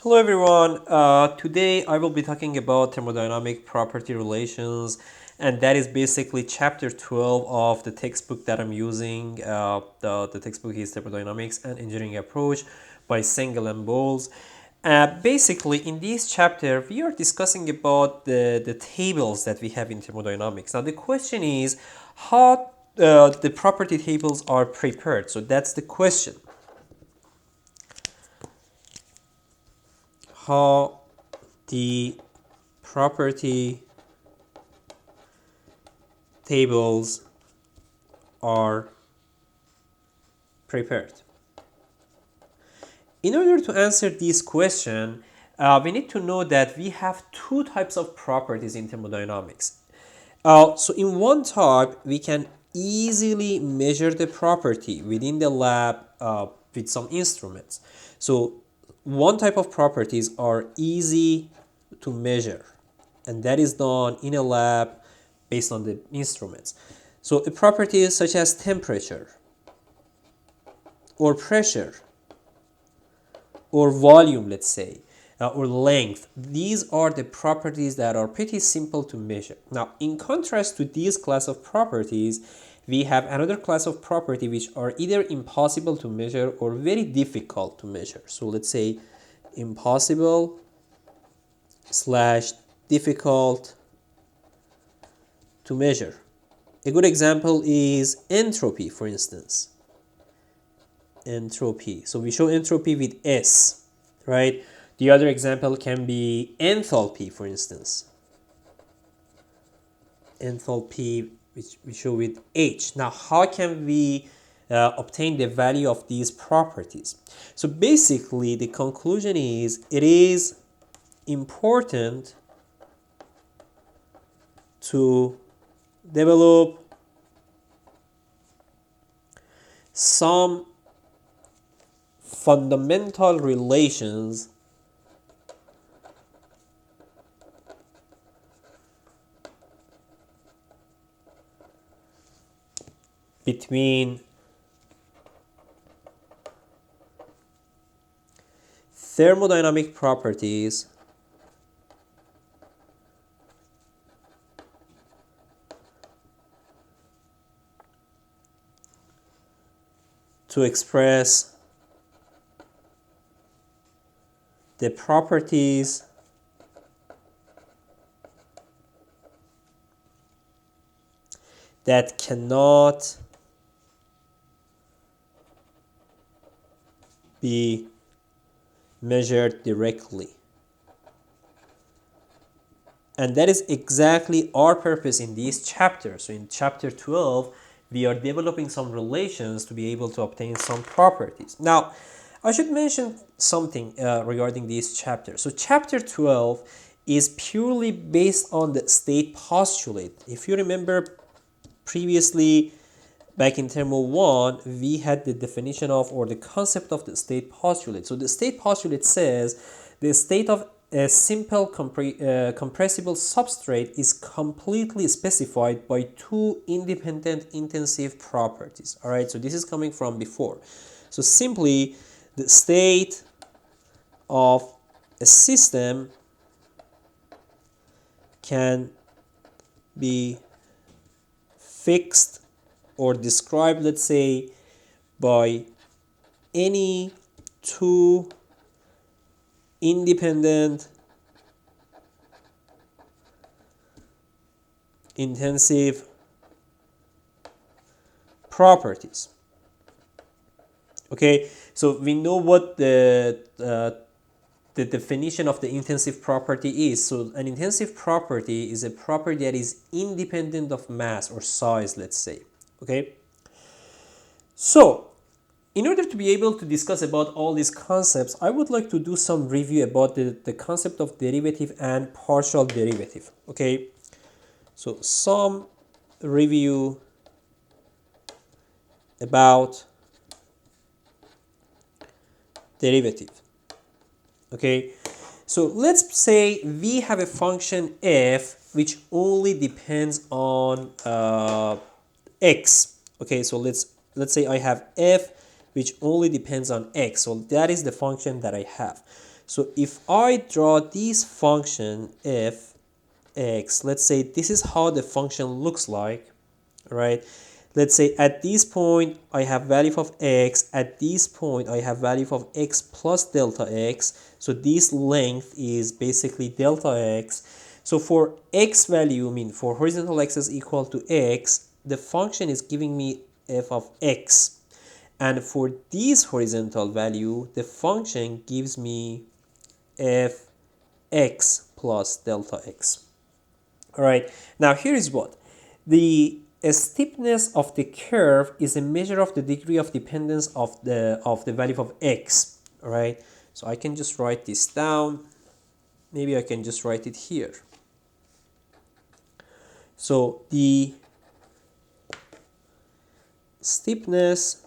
Hello everyone. Today I will be talking about thermodynamic property relations, and that is basically chapter 12 of the textbook that I'm using. The textbook is Thermodynamics and Engineering Approach by Sengel and Bowles. Basically, in this chapter, we are discussing about the tables that we have in thermodynamics. Now, the question is how the property tables are prepared. So that's the question. How the property tables are prepared. In order to answer this question, we need to know that we have two types of properties in thermodynamics. So in one type, we can easily measure the property within the lab with some instruments. So one type of properties are easy to measure, and that is done in a lab based on the instruments. So a property such as temperature or pressure or volume, let's say, or length. These are the properties that are pretty simple to measure. Now, in contrast to these class of properties, we have another class of property which are either impossible to measure or very difficult to measure. So let's say impossible slash difficult to measure. A good example is entropy, for instance. Entropy. So we show entropy with S, right? The other example can be enthalpy, for instance. Enthalpy, which we show with H. Now, how can we obtain the value of these properties? So basically, the conclusion is it is important to develop some fundamental relations between thermodynamic properties to express the properties that cannot be measured directly. And that is exactly our purpose in this chapter. So in chapter 12, we are developing some relations to be able to obtain some properties. Now, I should mention something regarding this chapter. So chapter 12 is purely based on the state postulate. If you remember previously, back in Thermo 1, we had the definition of or the concept of the state postulate. So the state postulate says the state of a simple compressible substrate is completely specified by two independent intensive properties. All right, so this is coming from before. So simply, the state of a system can be fixed or described, let's say, by any two independent intensive properties. Okay, so we know what the definition of the intensive property is. So an intensive property is a property that is independent of mass or size, let's say. Okay, so in order to be able to discuss about all these concepts, I would like to do some review about the concept of derivative and partial derivative. Okay, so some review about derivative. Okay, so let's say we have a function f which only depends on x. Okay, so let's say I have f which only depends on x. So that is the function that I have. So if I draw this function f x, let's say this is how the function looks like, right? Let's say at this point I have value of x, at this point I have value of x plus delta x, so this length is basically delta x. So for x value, I mean for horizontal axis equal to x, the function is giving me f of x, and for this horizontal value the function gives me f x plus delta x. All right, now here is what the steepness of the curve is a measure of the degree of dependence of the value of x. All right, so I can just write this down. Maybe I can just write it here. So the steepness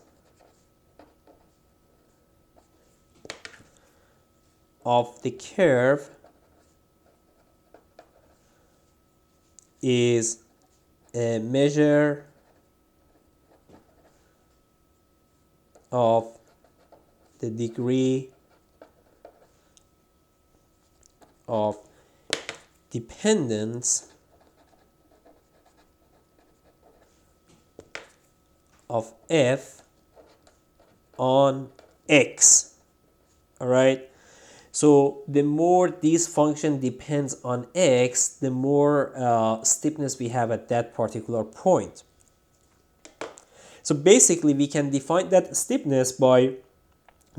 of the curve is a measure of the degree of dependence of f on x. All right, so the more this function depends on x, the more steepness we have at that particular point. So basically we can define that steepness by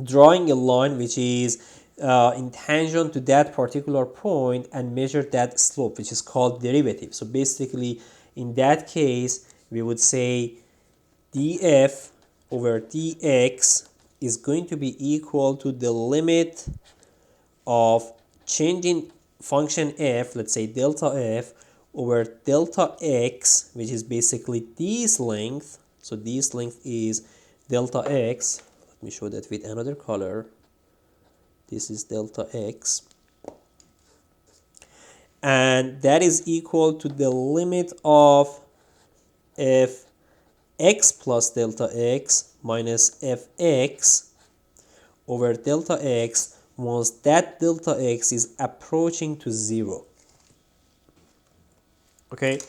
drawing a line which is in tangent to that particular point and measure that slope, which is called derivative. So basically in that case we would say df over dx is going to be equal to the limit of changing function f, let's say delta f, over delta x, which is basically this length. So this length is delta x. Let me show that with another color. This is delta x. And that is equal to the limit of f x plus delta x minus fx over delta x once that delta x is approaching to 0. Okay,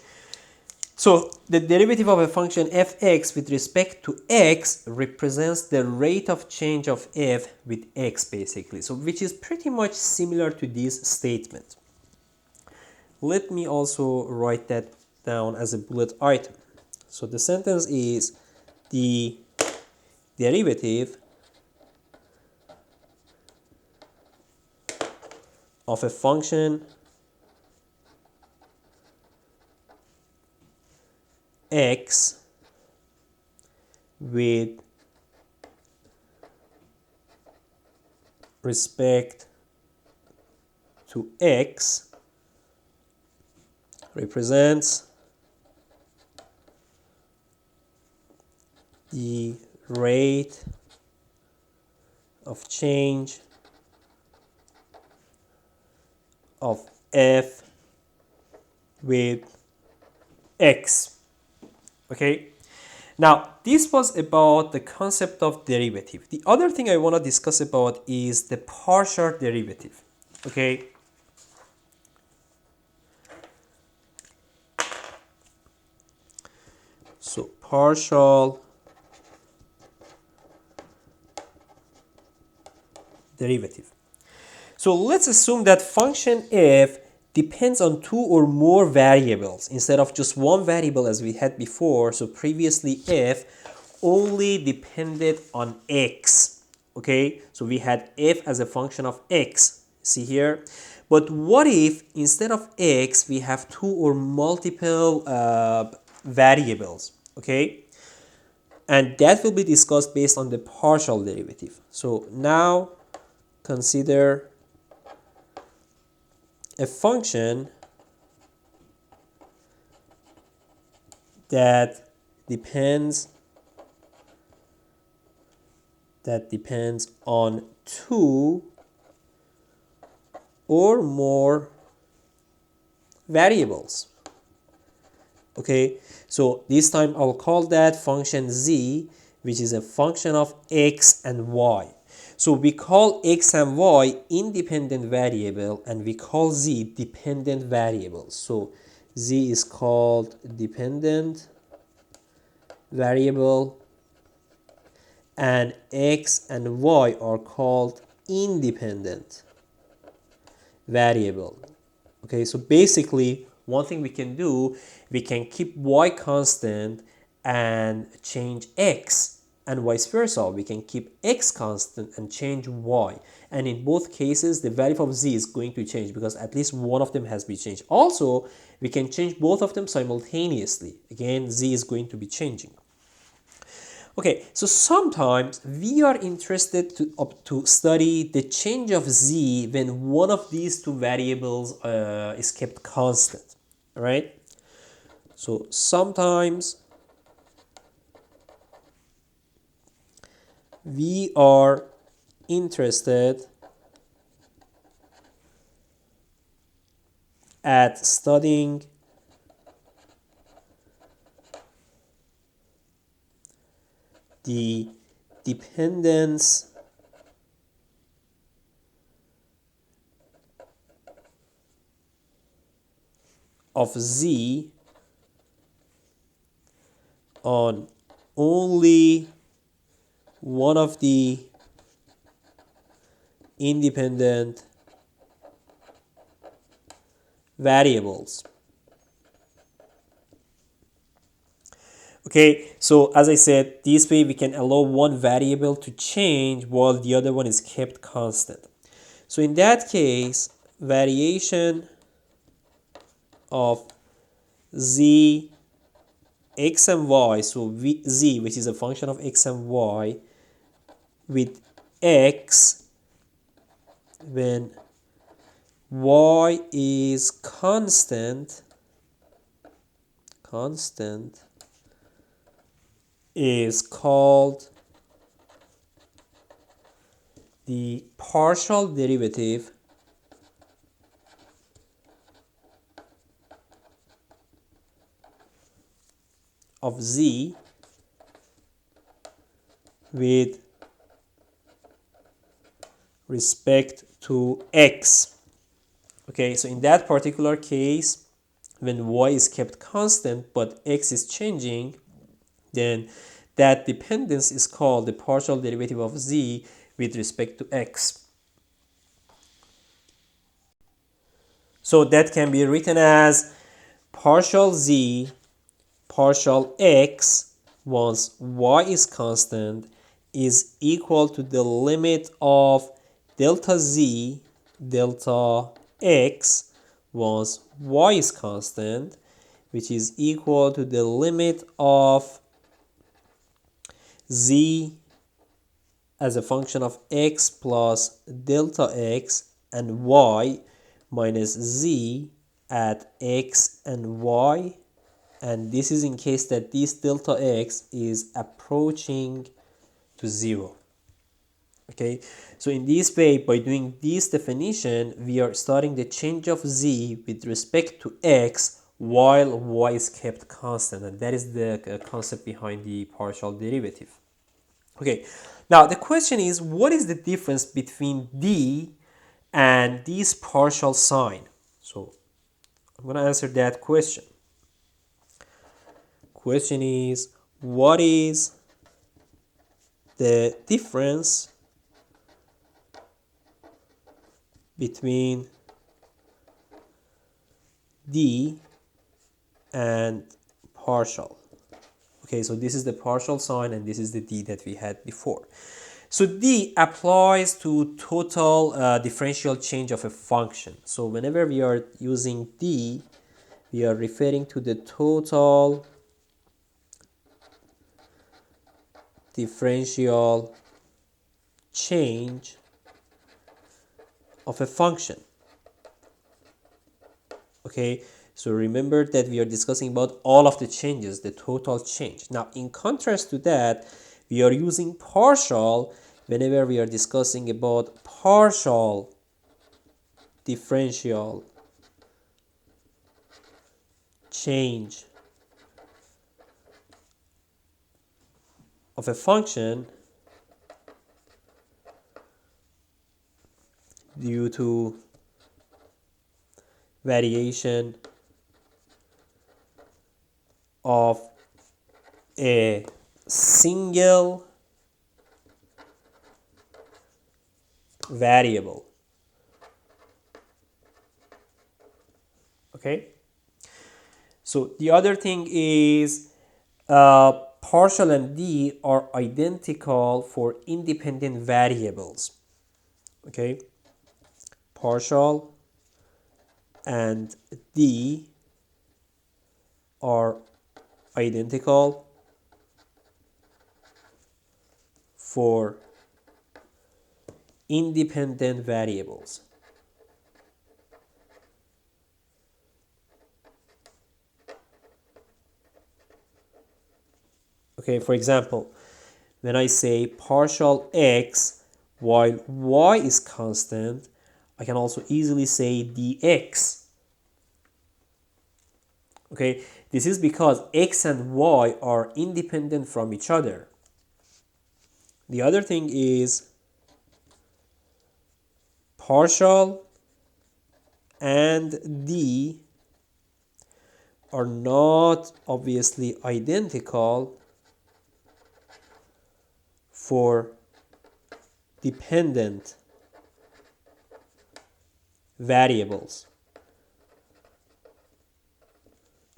so the derivative of a function fx with respect to x represents the rate of change of f with x basically, so which is pretty much similar to this statement. Let me also write that down as a bullet item. So the sentence is the derivative of a function x with respect to x represents the rate of change of f with x. Okay, now this was about the concept of derivative. The other thing I want to discuss about is the partial derivative. Okay, so partial derivative. So let's assume that function f depends on two or more variables instead of just one variable as we had before. So previously f only depended on x. Okay, so we had f as a function of x. See here? But what if instead of x we have two or multiple variables? Okay, and that will be discussed based on the partial derivative. So now consider a function that depends on two or more variables. Okay, so this time I'll call that function z, which is a function of x and y. So we call x and y independent variable and we call z dependent variable. So z is called dependent variable and x and y are called independent variable. Okay, so basically one thing we can do, we can keep y constant and change x, and vice versa. We can keep x constant and change y, and in both cases the value of z is going to change because at least one of them has been changed. Also, we can change both of them simultaneously. Again, z is going to be changing. Okay, so sometimes we are interested to study the change of z when one of these two variables is kept constant, right? So sometimes we are interested at studying the dependence of z on only one of the independent variables. Okay, so as I said, this way we can allow one variable to change while the other one is kept constant. So in that case, variation of z, x and y, so z, which is a function of x and y, with x when y is constant is called the partial derivative of z with respect to x. Okay, so in that particular case, when y is kept constant but x is changing, then that dependence is called the partial derivative of z with respect to x. So that can be written as partial z partial x once y is constant is equal to the limit of delta z delta x once y is constant, which is equal to the limit of z as a function of x plus delta x and y minus z at x and y, and this is in case that this delta x is approaching to 0. Okay, so in this way, by doing this definition, we are starting the change of z with respect to x while y is kept constant, and that is the concept behind the partial derivative. Okay, now the question is, what is the difference between d and this partial sign? So I'm going to answer that question. Question is, what is the difference between d and partial? Okay, so this is the partial sign and this is the d that we had before. So d applies to total differential change of a function. So whenever we are using d, we are referring to the total differential change of a function. Okay, so remember that we are discussing about all of the changes, the total change. Now, in contrast to that, we are using partial whenever we are discussing about partial differential change of a function due to variation of a single variable. Okay, so the other thing is partial and d are identical for independent variables. Okay, partial and d are identical for independent variables. Okay, for example, when I say partial x while y is constant, I can also easily say dx. Okay, this is because x and y are independent from each other. The other thing is partial and d are not obviously identical for dependent variables.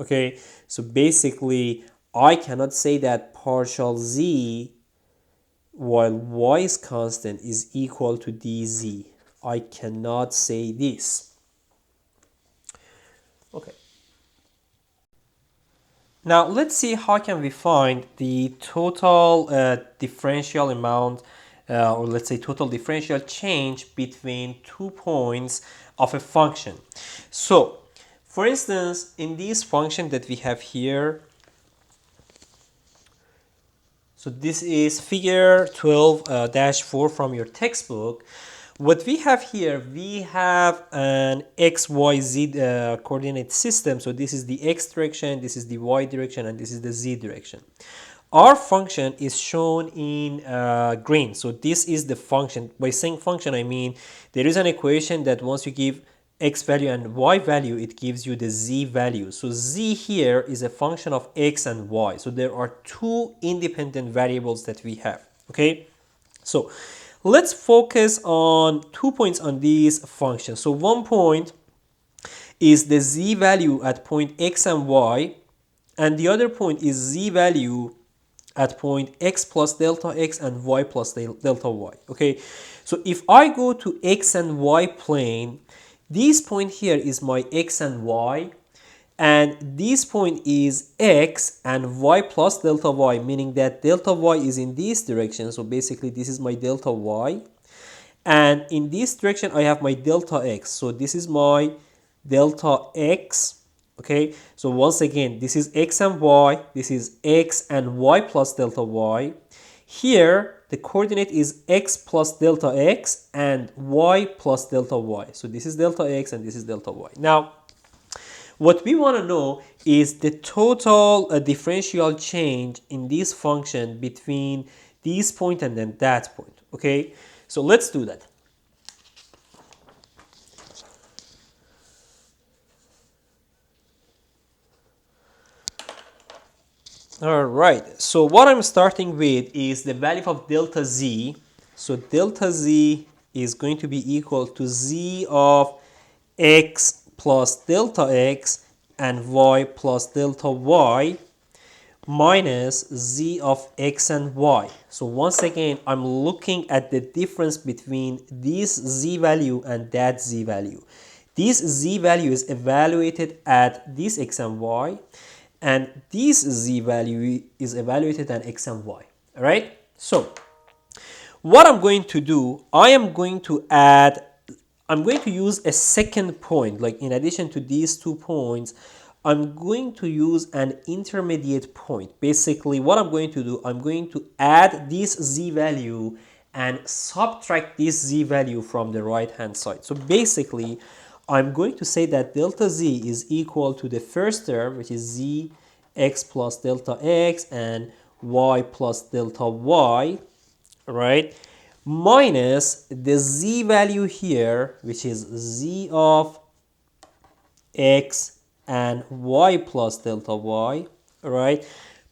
Okay, so basically I cannot say that partial z while y is constant is equal to dz. I cannot say this. Okay. Now let's see how can we find the total differential amount or let's say total differential change between 2 points of a function. So for instance, in this function that we have here, so this is figure 12-4 from your textbook. What we have here, we have an XYZ coordinate system. So this is the X direction, this is the Y direction, and this is the Z direction. Our function is shown in green. So this is the function. By saying function, I mean there is an equation that once you give x value and y value, it gives you the z value. So z here is a function of x and y. So there are two independent variables that we have. Okay, so let's focus on 2 points on these functions. So 1 point is the z value at point x and y, and the other point is z value at point x plus delta x and y plus delta y. Okay, so if I go to x and y plane, this point here is my x and y, and this point is x and y plus delta y, meaning that delta y is in this direction. So basically this is my delta y, and in this direction I have my delta x. So this is my delta x. Okay, so once again, this is x and y, this is x and y plus delta y. Here the coordinate is x plus delta x and y plus delta y. So this is delta x and this is delta y. Now what we want to know is the total differential change in this function between this point and then that point. Okay, so let's do that. All right, so what I'm starting with is the value of delta z. So delta z is going to be equal to z of x plus delta x and y plus delta y minus z of x and y. So once again, I'm looking at the difference between this z value and that z value. This z value is evaluated at this x and y, and this z value is evaluated at x and y. All right, so what I'm going to do, I'm going to use a second point. Like in addition to these 2 points, I'm going to use an intermediate point. Basically what I'm going to do, I'm going to add this z value and subtract this z value from the right hand side. So basically I'm going to say that delta z is equal to the first term, which is z x plus delta x and y plus delta y, right, minus the z value here, which is z of x and y plus delta y, right?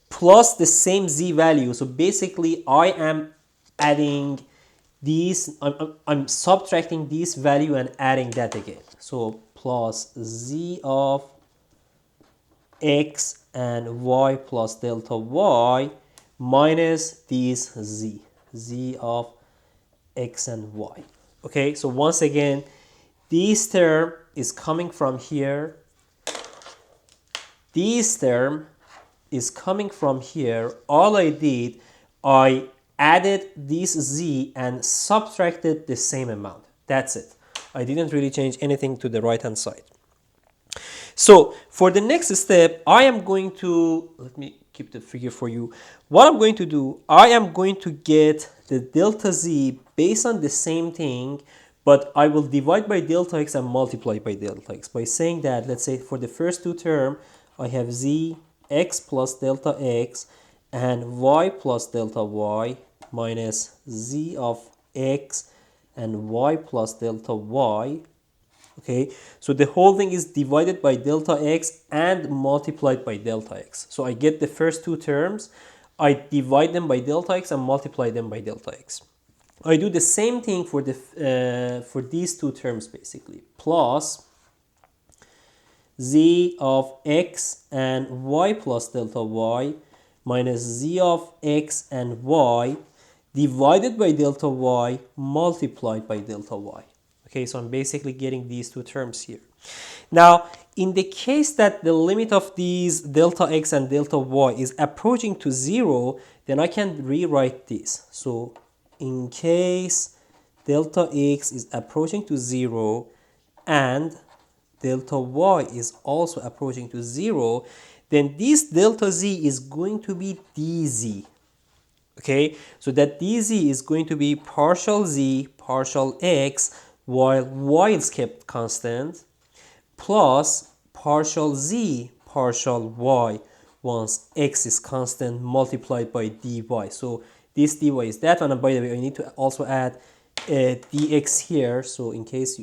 Plus the same z value. So basically, I am adding these, I'm subtracting this value and adding that again. So plus z of x and y plus delta y minus this z of x and y. Okay, so once again, this term is coming from here. This term is coming from here. All I did, I added this z and subtracted the same amount. That's it. I didn't really change anything to the right hand side. So for the next step, I am going to, let me keep the figure for you. What I'm going to do, I am going to get the delta z based on the same thing, but I will divide by delta x and multiply by delta x by saying that, let's say for the first two terms, I have z x plus delta x and y plus delta y minus z of x and y plus delta y. Okay, so the whole thing is divided by delta x and multiplied by delta x. So I get the first two terms, I divide them by delta x and multiply them by delta x. I do the same thing for these two terms basically. Plus z of x and y plus delta y minus z of x and y divided by delta y multiplied by delta y. Okay, so I'm basically getting these two terms here. Now, in the case that the limit of these delta x and delta y is approaching to 0, then I can rewrite this. So in case delta x is approaching to 0 and delta y is also approaching to 0, then this delta z is going to be dz. Okay, so that dz is going to be partial z partial x while y is kept constant plus partial z partial y once x is constant multiplied by dy. So this dy is that one, and by the way, I need to also add dx here. So in case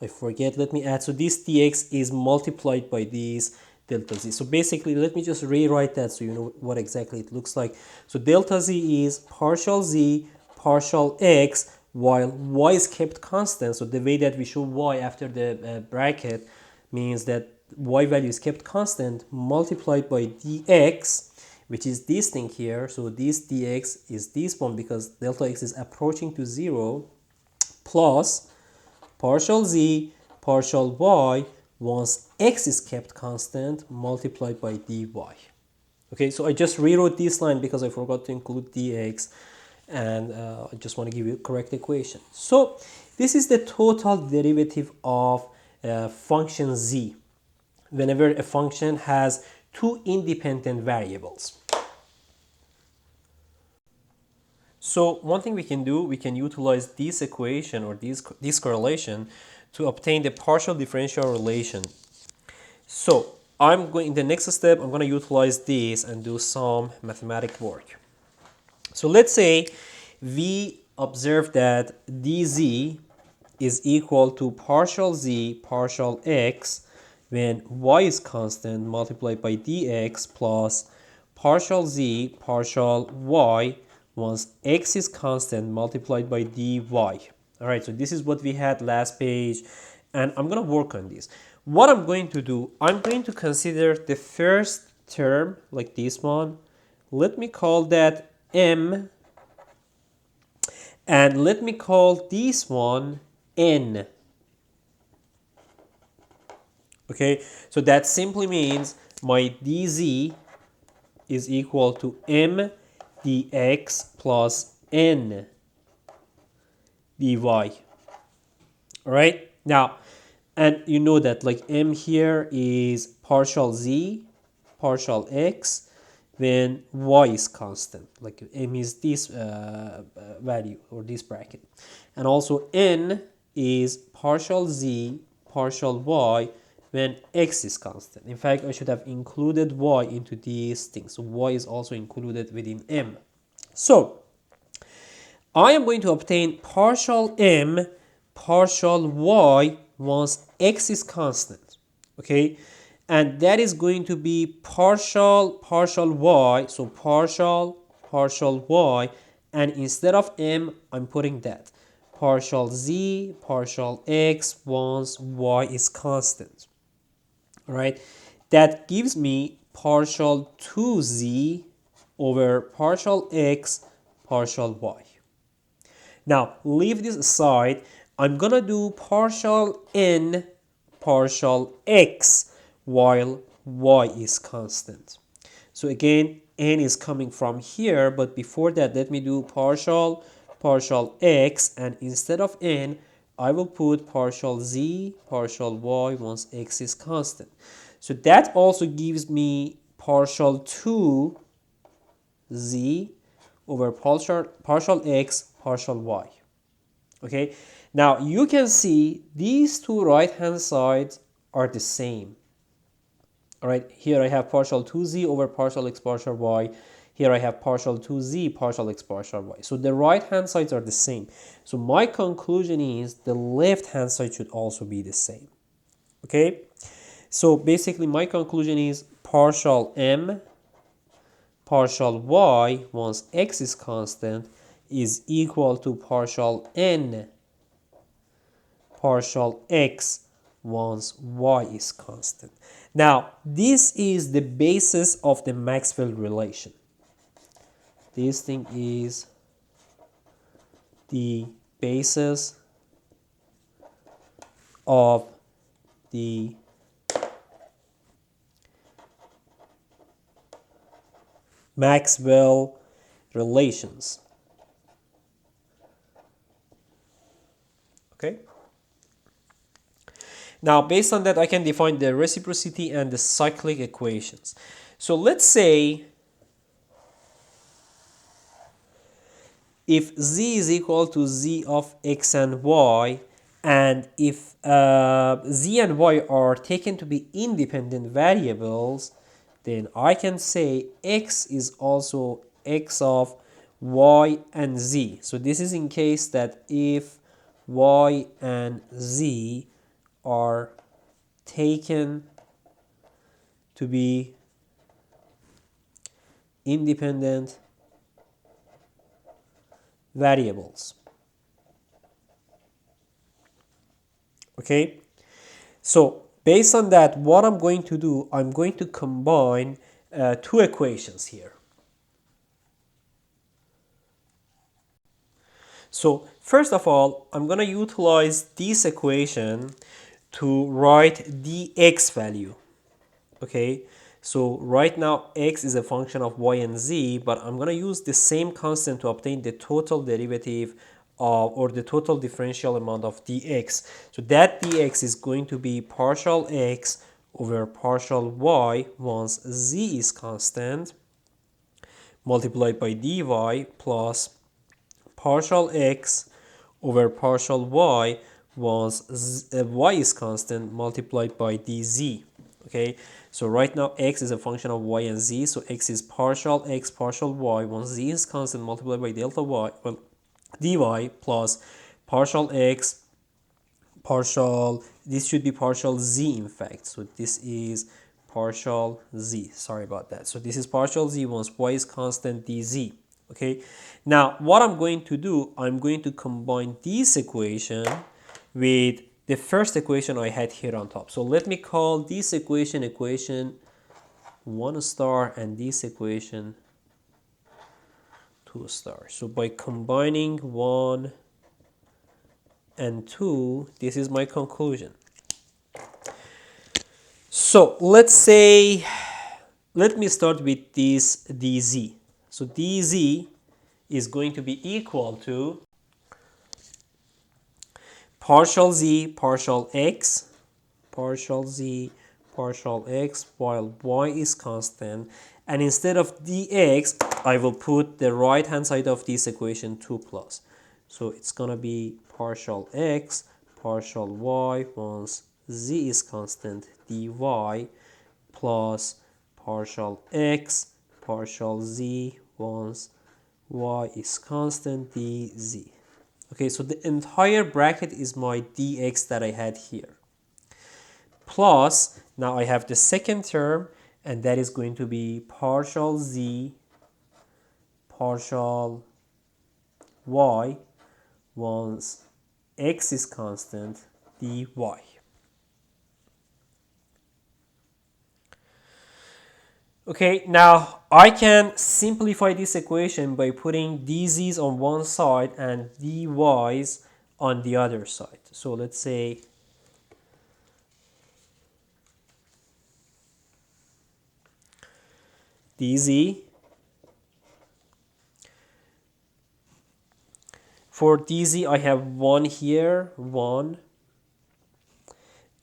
I forget, let me add. So this dx is multiplied by this delta z. So basically, let me just rewrite that so you know what exactly it looks like. So delta z is partial z partial x while y is kept constant. So the way that we show y after the bracket means that y value is kept constant multiplied by dx, which is this thing here. So this dx is this one because delta x is approaching to 0 plus partial z partial y once x is kept constant multiplied by dy. Okay, so I just rewrote this line because I forgot to include dx, and I just want to give you a correct equation. So this is the total derivative of function z whenever a function has two independent variables. So one thing we can do, we can utilize this equation or this correlation to obtain the partial differential relation. So I'm going in the next step, I'm going to utilize this and do some mathematical work. So let's say we observe that dz is equal to partial z partial x when y is constant multiplied by dx plus partial z partial y once x is constant multiplied by dy. All right, so this is what we had last page, and I'm going to work on this. What I'm going to do, I'm going to consider the first term like this one. Let me call that m, and let me call this one n. Okay, so that simply means my dz is equal to m dx plus n dy. All right, now, and you know that like m here is partial z partial x when y is constant, like m is this value or this bracket, and also n is partial z partial y when x is constant. In fact, I should have included y into these things, so y is also included within m. So I am going to obtain partial m partial y once x is constant. Okay, and that is going to be partial y, so partial y, and instead of m I'm putting that partial z partial x once y is constant. All right, that gives me partial 2z over partial x partial y. Now leave this aside. I'm gonna do partial n partial x while y is constant. So again, n is coming from here, but before that, let me do partial x, and instead of n, I will put partial z partial y once x is constant. So that also gives me partial 2z over partial x partial y. Okay, now you can see these two right hand sides are the same. All right, here I have partial 2z over partial x partial y. Here I have partial 2z partial x partial y. So the right hand sides are the same. So my conclusion is the left hand side should also be the same. Okay, so basically my conclusion is partial m partial y once x is constant is equal to partial n partial x once y is constant. Now, this is the basis of the Maxwell relation. This thing is the basis of the Maxwell relations. Okay? Now, based on that, I can define the reciprocity and the cyclic equations. So let's say if z is equal to z of x and y, and if z and y are taken to be independent variables, then I can say x is also x of y and z. So this is in case that if y and z are taken to be independent variables. Okay, so based on that, what I'm going to do, I'm going to combine two equations here. So first of all, I'm going to utilize this equation to write the x value. Okay, so right now x is a function of y and z, but I'm going to use the same constant to obtain the total derivative of, or the total differential amount of dx. So that dx is going to be partial x over partial y once z is constant multiplied by dy plus partial x over partial y once y is constant multiplied by dz. Okay, so right now x is a function of y and z, so x is partial x partial y once z is constant multiplied by delta y, well, dy plus partial x partial, this should be partial z in fact, so this is partial z, sorry about that. So this is partial z once y is constant dz. Okay, now what I'm going to do, I'm going to combine this equation with the first equation I had here on top. So let me call this equation 1 star and this equation 2 star. So by combining 1 and 2, this is my conclusion. So let's say, let me start with this dz. So dz is going to be equal to partial z partial x while y is constant, and instead of dx I will put the right hand side of this equation 2 plus. So it's gonna be partial x partial y once z is constant dy plus partial x partial z once y is constant dz. Okay, so the entire bracket is my dx that I had here. Plus, now I have the second term, and that is going to be partial z partial y once x is constant dy. Okay, now I can simplify this equation by putting dz's on one side and dy's on the other side. So let's say dz. For dz, I have 1 here, 1.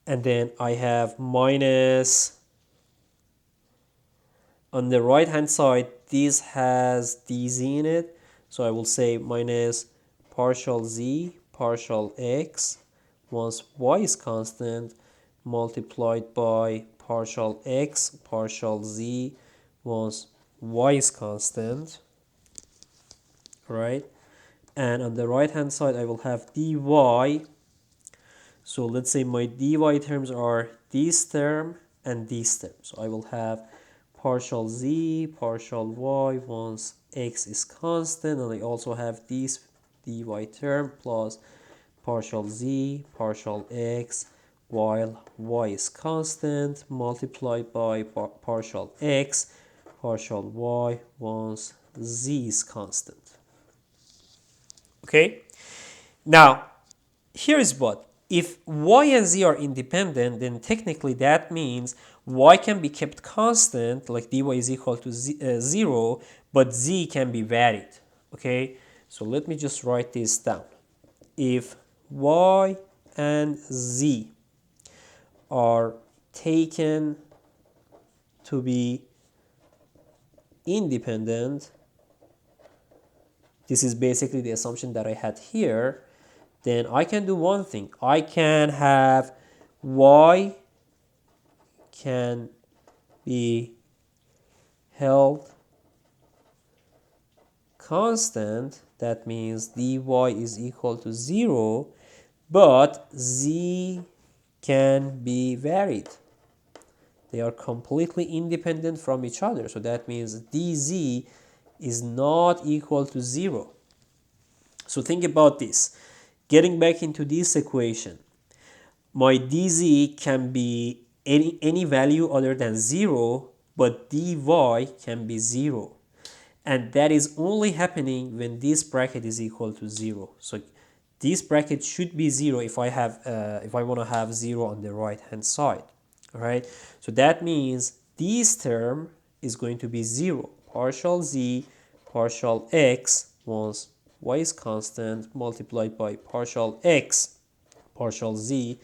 And then I have minus. On the right hand side, this has dz in it. So I will say minus partial z partial x once y is constant multiplied by partial x partial z once y is constant. Right? And on the right hand side, I will have dy. So let's say my dy terms are this term and this term. So I will have partial z partial y once x is constant, and I also have this dy term plus partial z partial x while y is constant multiplied by partial x partial y once z is constant. Okay, now here is what. If y and z are independent, then technically that means y can be kept constant, like dy is equal to 0, but z can be varied. Okay, so let me just write this down. If y and z are taken to be independent, this is basically the assumption that I had here, then I can do one thing. I can have y can be held constant. That means dy is equal to 0, but z can be varied. They are completely independent from each other. So that means dz is not equal to 0. So think about this. Getting back into this equation, my dz can be any value other than 0, but dy can be 0. And that is only happening when this bracket is equal to 0. So this bracket should be 0 if I want to have 0 on the right hand side. All right. So that means this term is going to be 0. Partial z partial x once y is constant multiplied by partial x partial z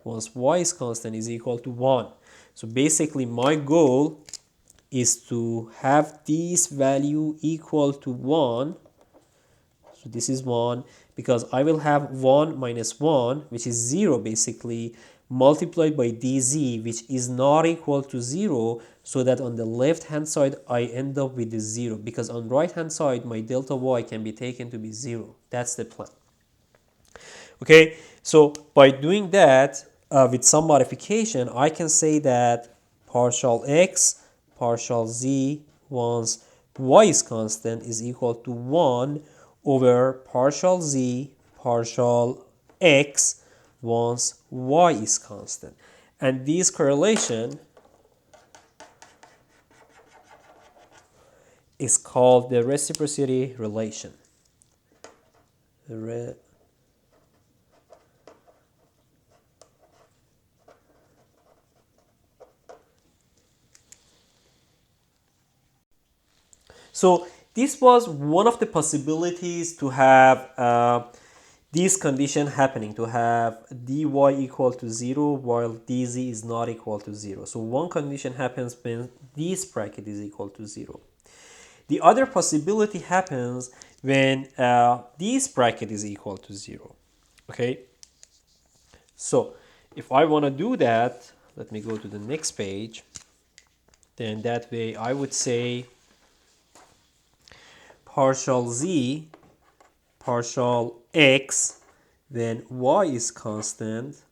once y is constant is equal to 1. So basically my goal is to have this value equal to 1. So this is 1 because I will have 1 minus 1, which is 0 basically, multiplied by dz, which is not equal to 0, so that on the left hand side I end up with the 0, because on right hand side my delta y can be taken to be 0. That's the plan. Okay, so by doing that with some modification, I can say that partial x partial z once y is constant is equal to 1 over partial z partial x once y is constant. And this correlation is called the reciprocity relation. So this was one of the possibilities to have this condition happening, to have dy equal to 0 while dz is not equal to 0. So one condition happens when this bracket is equal to 0. The other possibility happens when this bracket is equal to 0. Okay? So if I want to do that, let me go to the next page. Then that way I would say partial z partial x when y is constant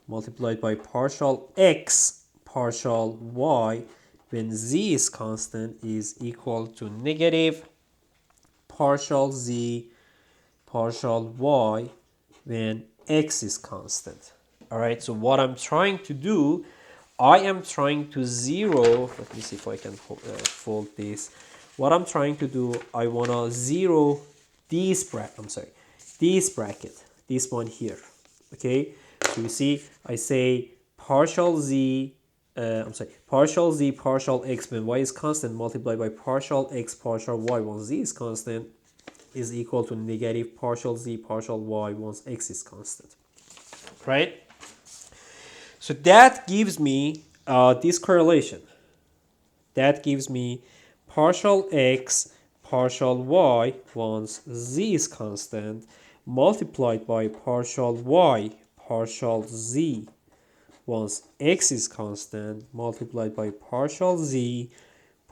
multiplied by partial x partial y when z is constant is equal to negative partial z partial y when x is constant. All right, so what I'm trying to do, I am trying to zero, let me see if I can fold this. What I'm trying to do, I want to zero this bracket, this one here. Okay, so you see, I say partial z, partial z partial x when y is constant multiplied by partial x partial y when z is constant is equal to negative partial z partial y once x is constant, right? So that gives me this correlation. That gives me partial x partial y once z is constant multiplied by partial y partial z once x is constant multiplied by partial z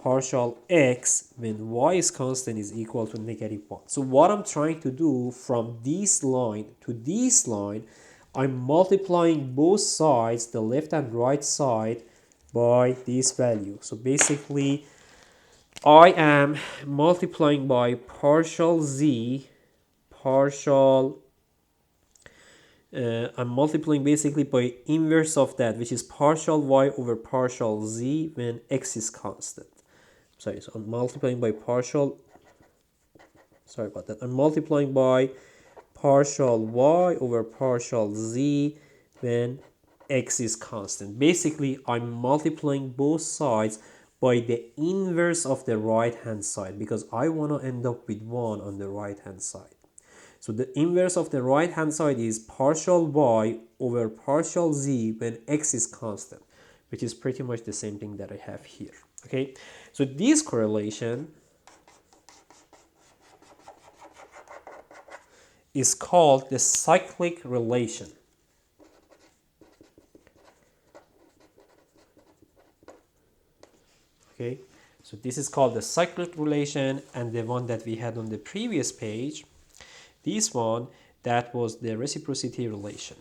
partial x when y is constant is equal to negative 1. So what I'm trying to do from this line to this line, I'm multiplying both sides, the left and right side, by this value. So basically, I am multiplying by partial z, I'm multiplying basically by inverse of that, which is partial y over partial z when x is constant. So I'm multiplying by partial, sorry about that, I'm multiplying by partial y over partial z when x is constant. Basically, I'm multiplying both sides by the inverse of the right hand side because I want to end up with 1 on the right hand side. So the inverse of the right hand side is partial y over partial z when x is constant, which is pretty much the same thing that I have here. Okay, so this correlation is called the cyclic relation. Okay, so this is called the cyclic relation, and the one that we had on the previous page, this one, that was the reciprocity relation.